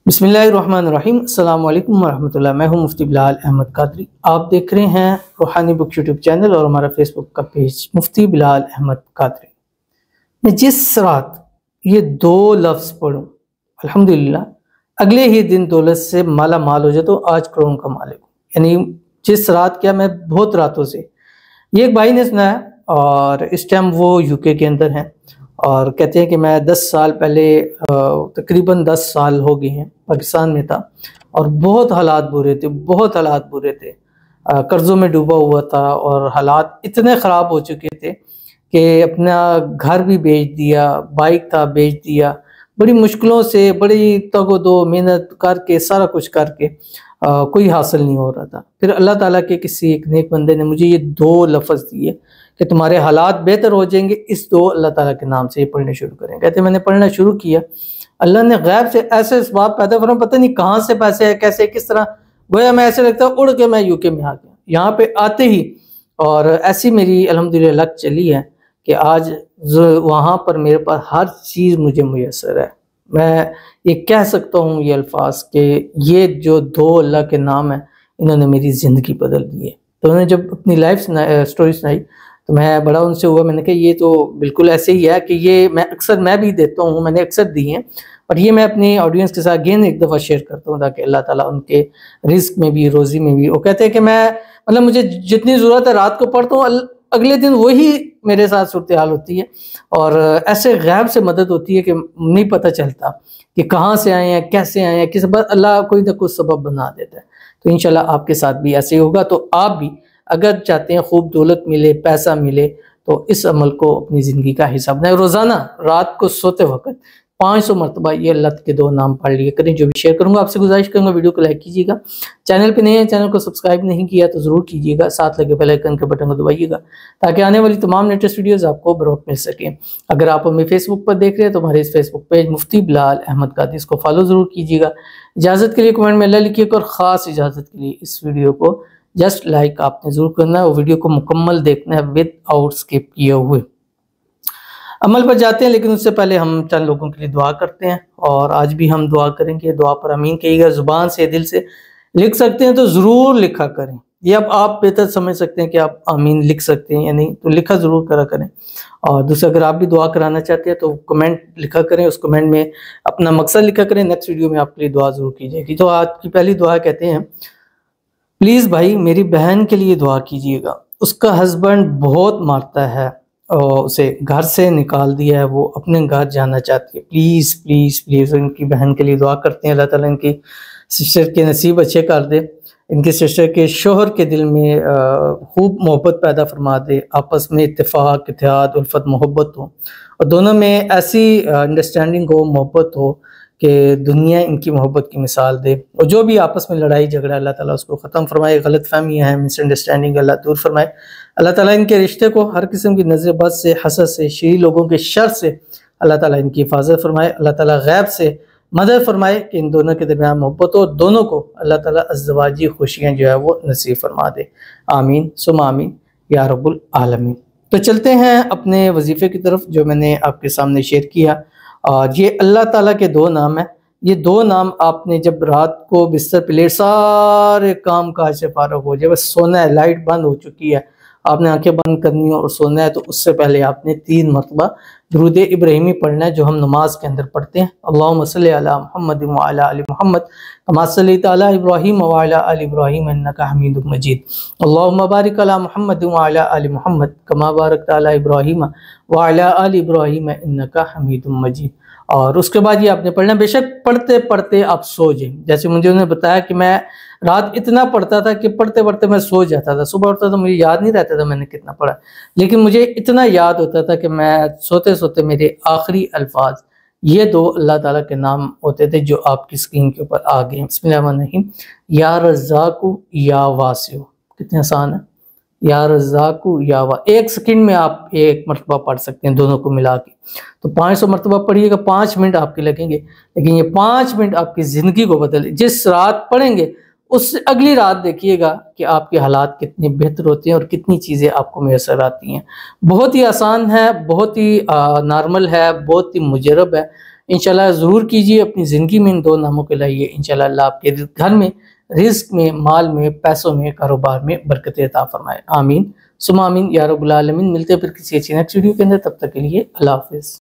بسم اللہ الرحمن الرحیم۔ السلام علیکم ورحمۃ اللہ۔ میں ہوں مفتی بلال احمد قادری۔ آپ دیکھ رہے ہیں روحانی بک یوٹیوب چینل اور ہمارا فیس بک کا پیج مفتی بلال احمد قادری۔ میں جس رات یہ دو لفظ پڑھوں الحمدللہ اگلے ہی دن دولت سے مالا مال ہو جاتا ہوں، آج کروڑوں کا مالک ہوں۔ یعنی جس رات کیا، میں بہت راتوں سے یہ ایک بھائی نے سنایا اور اس ٹائم وہ یو کے اندر ہیں اور کہتے ہیں کہ میں 10 سال پہلے تقریباً 10 سال ہو گئے ہیں پاکستان میں تھا اور بہت حالات برے تھے، بہت حالات برے تھے، قرضوں میں ڈوبا ہوا تھا اور حالات اتنے خراب ہو چکے تھے کہ اپنا گھر بھی بیچ دیا، بائک تھا بیچ دیا، بڑی مشکلوں سے، بڑی تگ و دو محنت کر کے، سارا کچھ کر کے کوئی حاصل نہیں ہو رہا تھا۔ پھر اللہ تعالیٰ کے کسی ایک نیک بندے نے مجھے یہ دو لفظ دیے کہ تمہارے حالات بہتر ہو جائیں گے، اس دو اللہ تعالیٰ کے نام سے یہ پڑھنے شروع کریں۔ کہتے ہیں میں نے پڑھنا شروع کیا، اللہ نے غیب سے ایسے اسباب پیدا فرمائے، پتہ نہیں کہاں سے پیسے ہے، کیسے کس طرح، گویا میں ایسے لگتا ہے اڑ کے میں یو کے میں آ گیا یہاں پہ آتے ہی، اور ایسی میری الحمدللہ لک چلی ہے کہ آج وہاں پر میرے پاس ہر چیز مجھے میسر ہے۔ میں یہ کہہ سکتا ہوں یہ الفاظ کہ یہ جو دو اللہ کے نام ہیں انہوں نے میری زندگی بدل دی ہے۔ تو انہوں نے جب اپنی لائف سٹوری سنائی تو میں بڑا ان سے ہوا، میں نے کہا یہ تو بالکل ایسے ہی ہے کہ یہ میں بھی دیتا ہوں، میں نے اکثر دی ہیں، اور یہ میں اپنی آڈینس کے ساتھ اگین ایک دفعہ شیئر کرتا ہوں تاکہ اللہ تعالیٰ ان کے رزق میں بھی، روزی میں بھی۔ وہ کہتے ہیں کہ میں مجھے جتنی ضرورت ہے رات کو پڑھتا ہوں، اگلے دن وہی میرے ساتھ صورتحال ہوتی ہے، اور ایسے غیب سے مدد ہوتی ہے کہ نہیں پتہ چلتا کہ کہاں سے آئے ہیں، کیسے آئے ہیں، کس بات اللہ کوئی نہ کوئی سبب بنا دیتا ہے۔ تو انشاءاللہ آپ کے ساتھ بھی ایسے ہی ہوگا۔ تو آپ بھی اگر چاہتے ہیں خوب دولت ملے، پیسہ ملے، تو اس عمل کو اپنی زندگی کا حصہ بنائیں۔ روزانہ رات کو سوتے وقت 500 مرتبہ یہ اللہ کے دو نام پڑھ لیے کریں۔ جو بھی شیئر کروں گا آپ سے گزارش کروں گا ویڈیو کو لائک کیجیے گا، چینل پہ نہیں ہے چینل کو سبسکرائب نہیں کیا تو ضرور کیجیے گا، ساتھ لگے بیل آئیکن کے بٹن کو دبائیے گا تاکہ آنے والی تمام لیٹسٹ ویڈیوز آپ کو بروقت مل سکیں۔ اگر آپ ہمیں فیس بک پر دیکھ رہے ہیں تو ہمارے اس فیس بک پیج مفتی بلال احمد قادری، اس کو فالو ضرور کیجیے گا۔ اجازت کے لیے کمنٹ میں اللہ لکھیے گا، اور خاص اجازت کے لیے اس ویڈیو کو جسٹ لائک آپ نے ضرور کرنا ہے، وہ ویڈیو کو مکمل دیکھنا ہے ود آؤٹ سکپ کیے ہوئے۔ عمل پر جاتے ہیں، لیکن اس سے پہلے ہم چند لوگوں کے لیے دعا کرتے ہیں، اور آج بھی ہم دعا کریں گے۔ دعا پر آمین کہیے گا، زبان سے دل سے لکھ سکتے ہیں تو ضرور لکھا کریں۔ یہ اب آپ بہتر سمجھ سکتے ہیں کہ آپ آمین لکھ سکتے ہیں یا نہیں، تو لکھا ضرور کرا کریں۔ اور دوسرا اگر آپ بھی دعا کرانا چاہتے ہیں تو کمنٹ لکھا کریں، اس کمنٹ میں اپنا مقصد لکھا کریں، نیکسٹ ویڈیو میں آپ کے لیے دعا ضرور کی جائے گی۔ تو آج کی پہلی دعا کہتے ہیں، پلیز بھائی میری بہن کے لیے دعا کیجیے گا، اس کا ہسبینڈ بہت مارتا ہے اور اسے گھر سے نکال دیا ہے، وہ اپنے گھر جانا چاہتی ہے، پلیز پلیز پلیز ان کی بہن کے لیے دعا کرتے ہیں۔ اللہ تعالیٰ ان کی سسٹر کے نصیب اچھے کر دے، ان کے سسٹر کے شوہر کے دل میں خوب محبت پیدا فرما دے، آپس میں اتفاق، اتحاد، الفت، محبت ہو، اور دونوں میں ایسی انڈرسٹینڈنگ ہو، محبت ہو کہ دنیا ان کی محبت کی مثال دے، اور جو بھی آپس میں لڑائی جھگڑا اللہ تعالیٰ اس کو ختم فرمائے، غلط فہمیاں ہیں، مس انڈرسٹینڈنگ اللہ دور فرمائے۔ اللہ تعالیٰ ان کے رشتے کو ہر قسم کی نظر بد سے، حسد سے، شریر لوگوں کے شر سے اللہ تعالیٰ ان کی حفاظت فرمائے۔ اللہ تعالیٰ غیب سے مدد فرمائے کہ ان دونوں کے درمیان محبت ہو، اور دونوں کو اللہ تعالیٰ ازدواجی خوشیاں جو ہے وہ نصیب فرما دے۔ آمین ثم آمین یا رب العالمین۔ تو چلتے ہیں اپنے وظیفے کی طرف جو میں نے آپ کے سامنے شیئر کیا، اور یہ اللہ تعالیٰ کے دو نام ہیں۔ یہ دو نام آپ نے جب رات کو بستر پہ لیٹ سارے کام کاج سے فارغ ہو جائے، بس سونا ہے، لائٹ بند ہو چکی ہے، آپ نے آنکھیں بند کرنی ہے اور سونا ہے، تو اس سے پہلے آپ نے 3 مرتبہ درود ابراہیمی پڑھنا ہے جو ہم نماز کے اندر پڑھتے ہیں۔ اللہم صلی علی محمد وعلی آل محمد کما صلیت علی ابراہیم وعلی آل ابراہیم انکا حمید مجید، اللہم بارک علی محمد وعلی آل محمد کما بارکت علی ابراہیم وعلی آل ابراہیم انکا حمید مجید۔ اور اس کے بعد یہ آپ نے پڑھنا، بے شک پڑھتے پڑھتے آپ سو جائیں۔ جیسے مجھے انہوں نے بتایا کہ میں رات اتنا پڑھتا تھا کہ پڑھتے پڑھتے میں سو جاتا تھا، صبح اٹھتا تھا مجھے یاد نہیں رہتا تھا میں نے کتنا پڑھا، لیکن مجھے اتنا یاد ہوتا تھا کہ میں سوتے سوتے میرے آخری الفاظ یہ دو اللہ تعالیٰ کے نام ہوتے تھے جو آپ کی اسکرین کے اوپر آ گئے ہیں۔ بسم اللہ الرحمن الرحیم، یا رزاق یا واسع، کتنے آسان ہے، یا رزاق یا ایک سیکنڈ میں آپ ایک مرتبہ پڑھ سکتے ہیں دونوں کو ملا کے۔ تو 500 مرتبہ پڑھیے گا، 5 منٹ آپ کے لگیں گے، لیکن یہ 5 منٹ آپ کی زندگی کو بدل، جس رات پڑھیں گے اس سے اگلی رات دیکھیے گا کہ آپ کے حالات کتنے بہتر ہوتے ہیں اور کتنی چیزیں آپ کو میسر آتی ہیں۔ بہت ہی آسان ہے، بہت ہی نارمل ہے، بہت ہی مجرب ہے، انشاءاللہ ضرور کیجئے، اپنی زندگی میں ان 2 ناموں کو لائیے، انشاءاللہ اللہ آپ کے گھر میں، رزق میں، مال میں، پیسوں میں، کاروبار میں برکت عطا فرمائے، آمین ثم آمین یا رب العالمین۔ ملتے ہیں پھر کسی اچھی نیکسٹ ویڈیو کے اندر، تب تک کے لیے اللہ حافظ۔